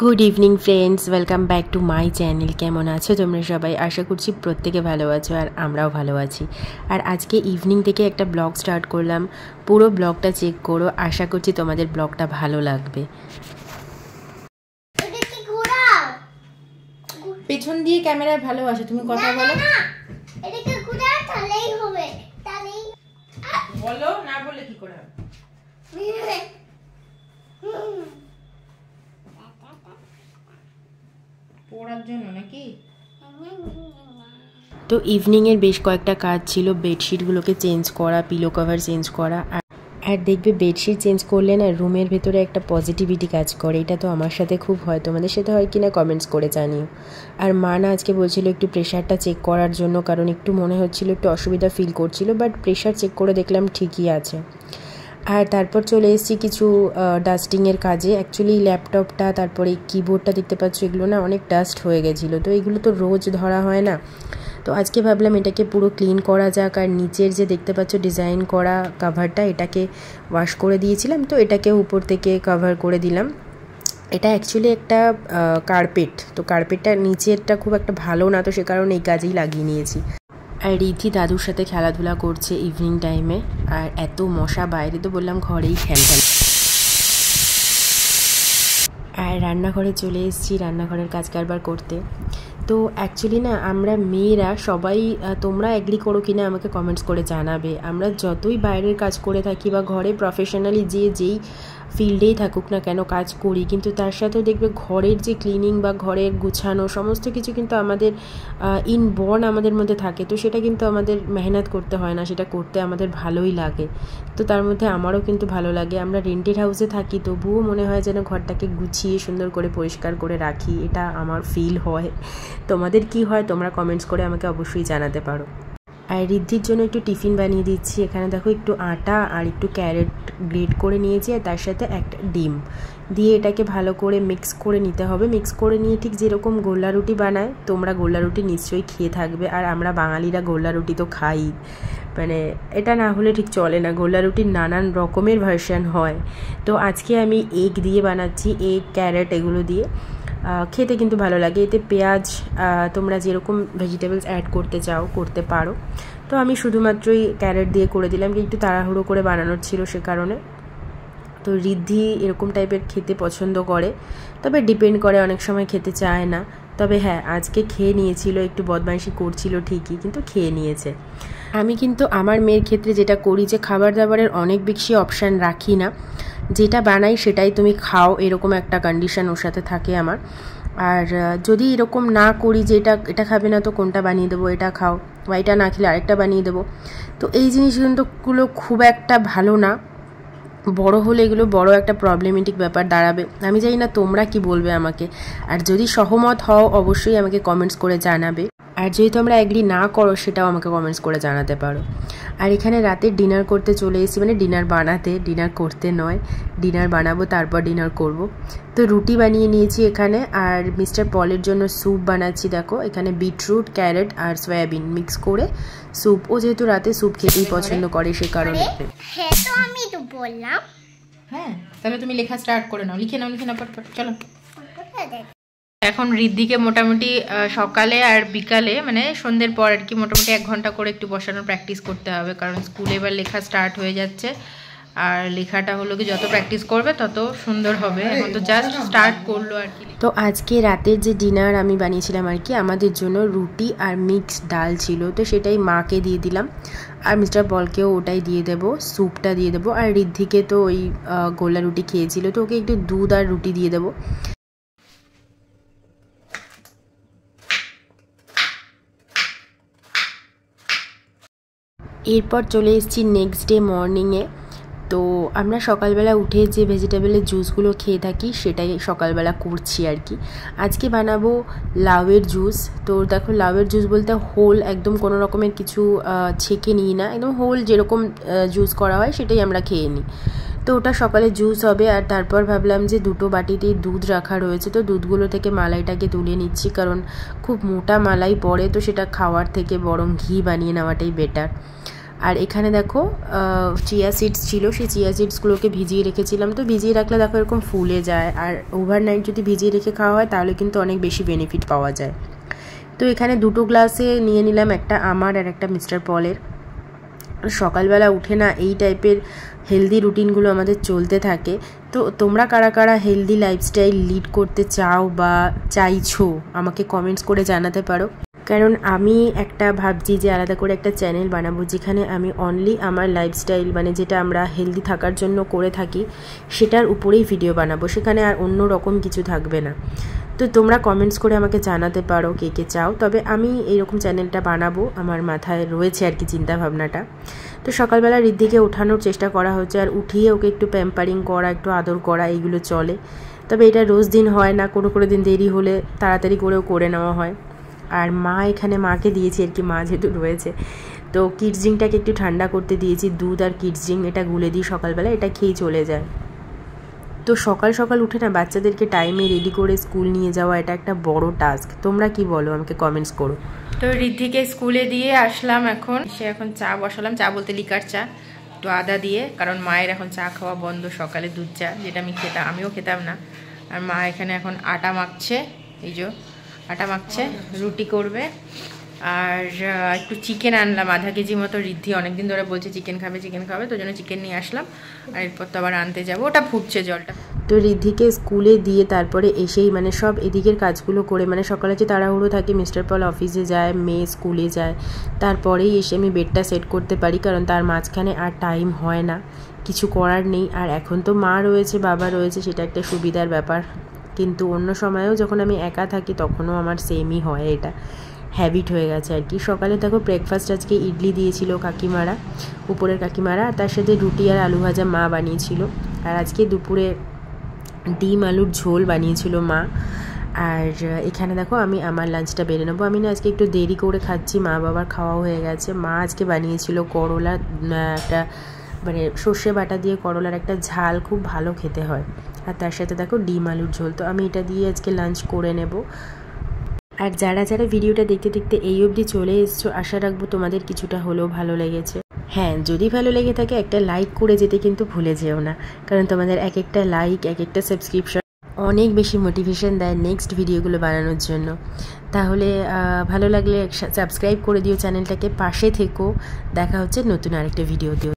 Good evening friends, welcome back to my channel. কেমন আছো তোমরা সবাই? আশা করছি প্রত্যেকে ভালো আছো আর আমরাও ভালো আছি। আর আজকে ইভিনিং থেকে একটা ব্লগ স্টার্ট করলাম, পুরো ব্লগটা চেক করো, আশা করছি তোমাদের ব্লগটা ভালো লাগবে। পেছন দিয়ে ক্যামেরায় ভালো আসে, তুমি কথা বলো। এটাকে ঘোরাও তাহলেই হবে, তাহলেই বলো, না বলে কি করে হবে? পড়ার জন্য নাকি? তো ইভিনিংয়ের বেশ কয়েকটা কাজ ছিল, বেডশিটগুলোকে চেঞ্জ করা, পিলো কভার চেঞ্জ করা। আর দেখবে বেডশিট চেঞ্জ করলে না রুমের ভেতরে একটা পজিটিভিটি কাজ করে। এটা তো আমার সাথে খুব হয়, তোমাদের সাথে হয় কিনা কমেন্টস করে জানিও। আর মা না আজকে বলছিল একটু প্রেশারটা চেক করার জন্য, কারণ একটু মনে হচ্ছিল একটু অসুবিধা ফিল করছিল, বাট প্রেশার চেক করে দেখলাম ঠিকই আছে। আর তারপর চলে এসেছি কিছু ডাস্টিংয়ের কাজে। অ্যাকচুয়ালি ল্যাপটপটা, তারপরে কিবোর্ডটা দেখতে পাচ্ছ, এগুলো না অনেক ডাস্ট হয়ে গেছিলো, তো এগুলো তো রোজ ধরা হয় না। তো আজকে ভাবলাম এটাকে পুরো ক্লিন করা যাক। আর নিচের যে দেখতে পাচ্ছ ডিজাইন করা কাভারটা, এটাকে ওয়াশ করে দিয়েছিলাম, তো এটাকে উপর থেকে কভার করে দিলাম। এটা অ্যাকচুয়ালি একটা কার্পেট, তো কার্পেটটা নিচেরটা খুব একটা ভালো না, তো সে কারণে এই কাজেই লাগিয়ে নিয়েছি। আর রিধি দাদুর সাথে খেলাধুলা করছে ইভিনিং টাইমে। আর এত মশা বাইরে, তো বললাম ঘরেই খেলতাম। আর রান্নাঘরে চলে এসেছি রান্নাঘরের কাজ কারবার করতে। তো অ্যাকচুয়ালি না আমরা মেয়েরা সবাই, তোমরা এগ্রি করো কিনা আমাকে কমেন্টস করে জানাবে, আমরা যতই বাইরের কাজ করে থাকি বা ঘরে প্রফেশনালি যেই ফিল্ডেই থাকুক না কেন কাজ করি, কিন্তু তার সাথেও দেখবে ঘরের যে ক্লিনিং বা ঘরের গুছানো সমস্ত কিছু কিন্তু আমাদের ইনবর্ন আমাদের মধ্যে থাকে। তো সেটা কিন্তু আমাদের মেহনত করতে হয় না, সেটা করতে আমাদের ভালোই লাগে। তো তার মধ্যে আমারও কিন্তু ভালো লাগে। আমরা রেন্টেড হাউসে থাকি, তবুও মনে হয় যেন ঘরটাকে গুছিয়ে সুন্দর করে পরিষ্কার করে রাখি, এটা আমার ফিল হয়। তোমাদের কি হয় তোমরা কমেন্টস করে আমাকে অবশ্যই জানাতে পারো। আর রিদ্ধির জন্য একটু টিফিন বানিয়ে দিচ্ছি। এখানে দেখো একটু আটা আর একটু ক্যারেট গ্রেট করে নিয়েছি, আর তার সাথে একটা ডিম দিয়ে এটাকে ভালো করে মিক্স করে নিতে হবে। মিক্স করে নিয়ে ঠিক যেরকম গোল্লা রুটি বানায়, তোমরা গোল্লা রুটি নিশ্চয়ই খেয়ে থাকবে, আর আমরা বাঙালিরা গোল্লা রুটি তো খাই, মানে এটা না হলে ঠিক চলে না। গোল্লা রুটির নানান রকমের ভার্সন হয়, তো আজকে আমি এগ দিয়ে বানাচ্ছি, এগ ক্যারেট এগুলো দিয়ে। খেতে কিন্তু ভালো লাগে। এতে পেঁয়াজ তোমরা যেরকম ভেজিটেবলস অ্যাড করতে চাও করতে পারো, তো আমি শুধুমাত্রই ক্যারেট দিয়ে করে দিলাম, একটু তাড়াহুড়ো করে বানানোর ছিল সে কারণে। তো রিদ্ধি এরকম টাইপের খেতে পছন্দ করে, তবে ডিপেন্ড করে, অনেক সময় খেতে চায় না। তবে হ্যাঁ, আজকে খেয়ে নিয়েছিল, একটু বদমাইশি করছিল ঠিকই, কিন্তু খেয়ে নিয়েছে। আমি কিন্তু আমার মেয়ের ক্ষেত্রে যেটা করি, যে খাবার দাবারের অনেক বেশি অপশান রাখি না, যেটা বানাই সেটাই তুমি খাও, এরকম একটা কন্ডিশন ওর সাথে থাকে আমার। আর যদি এরকম না করি যে এটা খাবে না তো কোনটা বানিয়ে দেবো, এটা খাও, বা এটা না খেলে আরেকটা বানিয়ে দেবো, তো এই জিনিসগুলো খুব একটা ভালো না। বড় হলে এগুলো বড় একটা প্রবলেমেটিক ব্যাপার দাঁড়াবে। আমি জানি না তোমরা কি বলবে আমাকে, আর যদি সহমত হও অবশ্যই আমাকে কমেন্টস করে জানাবে, আর যদি তোমরা এগ্রি না করো সেটাও আমাকে কমেন্টস করে জানাতে পারো। আর এখানে রাতে ডিনার করতে চলে এসেছি, মানে ডিনার বানাতে, ডিনার করতে নয়, ডিনার বানাবো তারপর ডিনার করব। তো রুটি বানিয়ে নিয়েছি এখানে, আর মিস্টার পলের জন্য স্যুপ বানাচ্ছি। দেখো এখানে বিটরুট, ক্যারেট আর সয়াবিন মিক্স করে স্যুপ, ও যেহেতু রাতে স্যুপ খেতেই পছন্দ করে সে কারণে। হ্যাঁ, তো আমি তো বললাম। হ্যাঁ, তাহলে তুমি লেখা স্টার্ট করে নাও, লিখে নাও পটপট, চলো। এখন ঋদ্ধিকে মোটামুটি সকালে আর বিকালে, মানে সন্ধ্যের পর আর কি, মোটামুটি 1 ঘন্টা করে একটু বসানোর প্র্যাকটিস করতে হবে, কারণ স্কুলে এবার লেখা স্টার্ট হয়ে যাচ্ছে। আর লেখাটা হলো কি যত প্র্যাকটিস করবে তত সুন্দর হবে, এখন তো জাস্ট স্টার্ট করলো আর কি। তো আজকে রাতের যে ডিনার আমি বানিয়েছিলাম আর কি, আমাদের জন্য রুটি আর মিক্সড ডাল ছিল, তো সেটাই মাকে দিয়ে দিলাম, আর মিস্টার পলকেও ওটাই দিয়ে দেবো, স্যুপটা দিয়ে দেবো। আর ঋদ্ধিকে তো ওই গোলা রুটি খেয়েছিল, তো ওকে একটু দুধ আর রুটি দিয়ে দেবো। এরপর চলে এসেছি নেক্সট ডে মর্নিংয়ে। তো আমরা সকালবেলা উঠে যে ভেজিটেবলের জুসগুলো খেয়ে থাকি সেটাই সকালবেলা করছি আর কি। আজকে বানাবো লাউয়ের জুস। তো দেখো, লাউয়ের জুস বলতে হোল, একদম কোনো রকমের কিছু ছেঁকে নিই না, একদম হোল যেরকম জুস করা হয় সেটাই আমরা খেয়ে নিই। তো ওটা সকালে জুস হবে। আর তারপর ভাবলাম যে 2টো বাটিতেই দুধ রাখা রয়েছে, তো দুধগুলো থেকে মালাইটাকে তুলে নিচ্ছি, কারণ খুব মোটা মালাই পড়ে, তো সেটা খাওয়ার থেকে বরং ঘি বানিয়ে নেওয়াটাই বেটার। আর এখানে দেখো চিয়া সিডস ছিল, সেই চিয়া সিডসগুলোকে ভিজিয়ে রেখেছিলাম। তো ভিজিয়ে রাখলে দেখো এরকম ফুলে যায়, আর ওভারনাইট যদি ভিজিয়ে রেখে খাওয়া হয় তাহলে কিন্তু অনেক বেশি বেনিফিট পাওয়া যায়। তো এখানে দুটো গ্লাসে নিয়ে নিলাম, একটা আমার আর একটা মিস্টার পলের। সকালবেলা উঠে না এই টাইপের হেলদি রুটিনগুলো আমাদের চলতে থাকে। তো তোমরা কারা কারা হেলদি লাইফস্টাইল লিড করতে চাও বা চাইছো আমাকে কমেন্টস করে জানাতে পারো। কারণ আমি একটা ভাবছি যে আলাদা করে একটা চ্যানেল বানাবো, যেখানে আমি অনলি আমার লাইফস্টাইল মানে যেটা আমরা হেলদি থাকার জন্য করে থাকি সেটার উপরেই ভিডিও বানাবো, সেখানে আর অন্য রকম কিছু থাকবে না। তো তোমরা কমেন্টস করে আমাকে জানাতে পারো কে কে চাও। তবে আমি এইরকম চ্যানেলটা বানাবো, আমার মাথায় রয়েছে আর কি চিন্তা ভাবনাটা। তো সকালবেলা ঋদ্ধিকে ওঠানোর চেষ্টা করা হচ্ছে, আর উঠিয়ে ওকে একটু প্যাম্পারিং করা, একটু আদর করা, এইগুলো চলে। তবে এটা রোজ দিন হয় না, কোনো কোনো দিন দেরি হলে তাড়াতাড়ি করেও করে নেওয়া হয়। আর মা এখানে মাকে দিয়েছি আর কি, মা যেহেতু রয়েছে। তো কিডস ড্রিঙ্কটাকে একটু ঠান্ডা করতে দিয়েছি, দুধ আর কিডস ড্রিঙ্ক এটা গুলে দিই সকালবেলা, এটা খেয়েই চলে যায়। তো সকাল সকাল উঠে না বাচ্চাদেরকে টাইমে রেডি করে স্কুল নিয়ে যাওয়া এটা একটা বড় টাস্ক। তোমরা কি বলো আমাকে কমেন্টস করো। তো ঋদ্ধিকে স্কুলে দিয়ে আসলাম, এখন চা বসালাম, চা বলতে লিকার চা, একটু আদা দিয়ে, কারণ মায়ের এখন চা খাওয়া বন্ধ, সকালে দুধ চা যেটা আমিও খেতাম না। আর মা এখানে এখন আটা মাখছে, এই যে আটা মাখছে, রুটি করবে। আর একটু চিকেন আনলাম আধা কেজি মতো, ঋদ্ধি অনেকদিন ধরে বলছে চিকেন খাবে, তো জন্য চিকেন নিয়ে আসলাম। আর এরপর তো আবার আনতে যাবো, ওটা ফুটছে জলটা। তো ঋদ্ধিকে স্কুলে দিয়ে তারপরে এসেই মানে সব এদিকের কাজগুলো করে, মানে সকালে যে তাড়াহুড়ো থাকে, মিস্টার পল অফিসে যায়, মেয়ে স্কুলে যায়, তারপরেই এসে আমি বেডটা সেট করতে পারি, কারণ তার মাঝখানে আর টাইম হয় না, কিছু করার নেই। আর এখন তো মা রয়েছে, বাবা রয়েছে, সেটা একটা সুবিধার ব্যাপার। কিন্তু অন্য সময়েও যখন আমি একা থাকি তখনও আমার সেমই হয়, এটা হ্যাবিট হয়ে গেছে আর কি। সকালে দেখো ব্রেকফাস্ট আজকে ইডলি দিয়েছিল কাকিমারা, উপরের কাকিমারা, আর তার সাথে রুটি আর আলু ভাজা মা বানিয়েছিল। আর আজকে দুপুরে ডিম আলুর ঝোল বানিয়েছিল মা। আর এখানে দেখো আমি আমার লাঞ্চটা বেড়ে নেবো। আমি না আজকে একটু দেরি করে খাচ্ছি, মা বাবার খাওয়া হয়ে গেছে। মা আজকে বানিয়েছিল করলা, একটা মানে সর্ষে বাটা দিয়ে করলার একটা ঝাল, খুব ভালো খেতে হয়। আর তার সাথে দেখো ডিম আলুর ঝোল। তো আমি এটা দিয়ে আজকে লাঞ্চ করে নেব। আর যারা যারা ভিডিওটা দেখতে দেখতে এই অবধি চলে এসছো, আশা রাখবো তোমাদের কিছুটা হলেও ভালো লেগেছে। হ্যাঁ, যদি ভালো লেগে থাকে একটা লাইক করে যেতে কিন্তু ভুলে যেও না, কারণ তোমাদের এক একটা লাইক, এক একটা সাবস্ক্রিপশন অনেক বেশি মোটিভেশন দেয় নেক্সট ভিডিওগুলো বানানোর জন্য। তাহলে ভালো লাগলে সাবস্ক্রাইব করে দিও চ্যানেলটাকে, পাশে থেকো। দেখা হচ্ছে নতুন আরেকটা ভিডিওতেও।